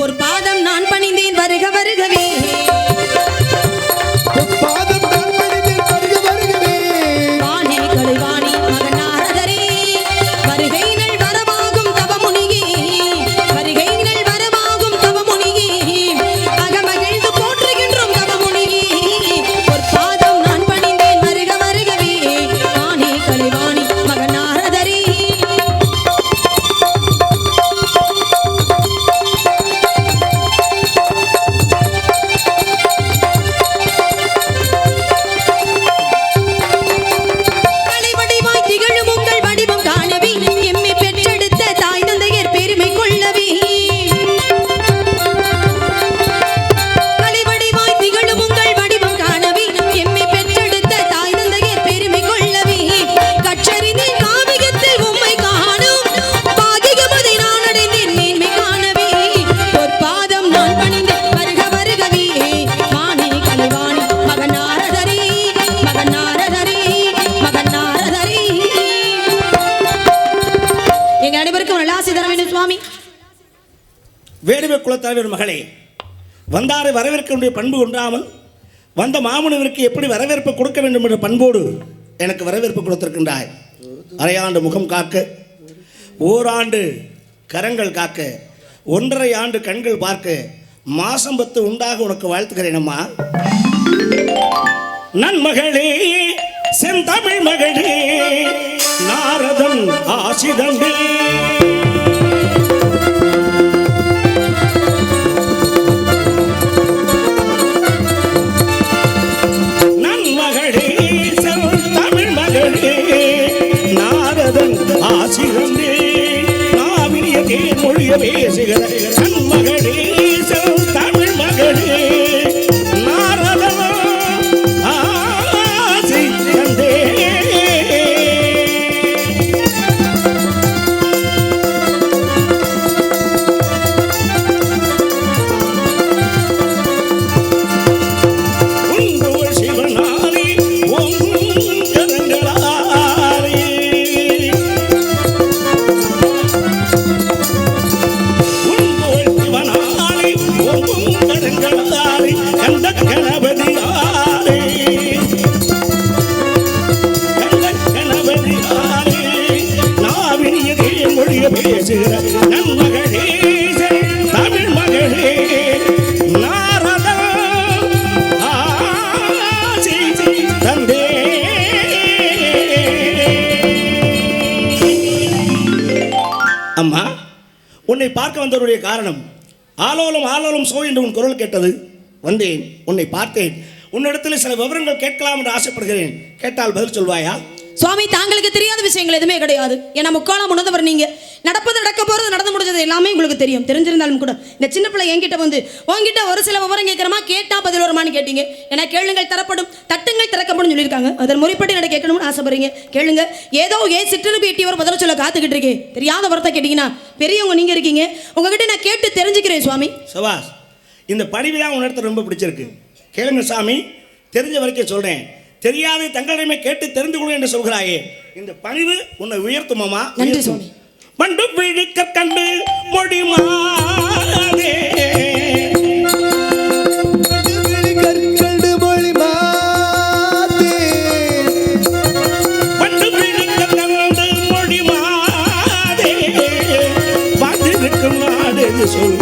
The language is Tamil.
ஒரு பாதம் நான் பணிந்தேன் வருக வருகவே வேடுவ குலத்தலைவர் மகளே, வந்தாரை வரவேற்க பண்பு கொண்டாமல் வந்த மாமனவருக்கு எப்படி வரவேற்பு கொடுக்க வேண்டும் என்ற பண்போடு எனக்கு வரவேற்பு கொடுத்திருக்கின்றாய். அரையாண்டு முகம் காக்க, ஓராண்டு கரங்கள் காக்க, 1.5 ஆண்டு கண்கள் பார்க்க, மாசம் 10 உண்டாக உனக்கு வாழ்த்துக்கிறேன் அம்மா. நன்மகளே, செந்தமிழ் மகளே, நாரதன் ஆசிதந்தே பேசுகிற மகளே, தமிழ் மகளே, நாரதன் ஆசி தந்தே. உங்கள் சிவனாரி பேசுகிற நன்மகளே, தமிழ் மகளே, நாரதன் ஆசி தந்தே. அம்மா, உன்னை பார்க்க வந்தவருடைய காரணம் ஆலோலம் ஆலோலம் சோ என்று உன் குரல் கேட்டது. வந்தேன், உன்னை பார்த்தேன். உன்னிடத்தில் சில விவரங்கள் கேட்கலாம் என்று ஆசைப்படுகிறேன். கேட்டால் பதில் சொல்வாயா? சுவாமி, தாங்களுக்கு தெரியாத விஷயங்கள் எதுவுமே கிடையாது. ஏன்னா முக்காலம் உணர்ந்தவர் நீங்க. நடப்பது நடக்க போறது நடந்து முடிஞ்சது எல்லாமே உங்களுக்கு தெரியும். தெரிஞ்சிருந்தாலும் கூட இந்த சின்ன பிள்ளை என்கிட்ட வந்து உங்ககிட்ட ஒரு சில விவரம் கேட்கிறமா, கேட்டா பதில் வருமானு கேட்டீங்க. ஏன்னா கேளுங்கள் தரப்படும், தட்டுங்கள் திறக்கப்படும் சொல்லியிருக்காங்க. அதன் முறைப்படி நட கேட்கணும்னு ஆசைப்படுறீங்க. கேளுங்க. ஏதோ சிற்றனுக்கு எட்டியவர் பதில் சொல்ல காத்துக்கிட்டு இருக்கேன். தெரியாத வார்த்தை கேட்டீங்கன்னா பெரியவங்க நீங்க இருக்கீங்க. உங்ககிட்ட நான் கேட்டு தெரிஞ்சுக்கிறேன் சுவாமி. சபாஸ், இந்த பணிவிதான் உன்னிடத்தில் ரொம்ப பிடிச்சிருக்கு. கேளுங்க சாமி, தெரிஞ்ச வரைக்கும் சொல்றேன். தெரியாத தங்களிடமே கேட்டு தெரிந்து கொள்ள என்று சொல்கிறாயே, இந்த பணிவு உன்னை உயர்த்துமாமா. நன்றி சுவாமி. பண்டு பிடிக்க கண்டு மொழிமாதே, பண்டு பிடிக்க கண்டு மொழிமாதே, பார்த்திருக்கும் நாடு சொல்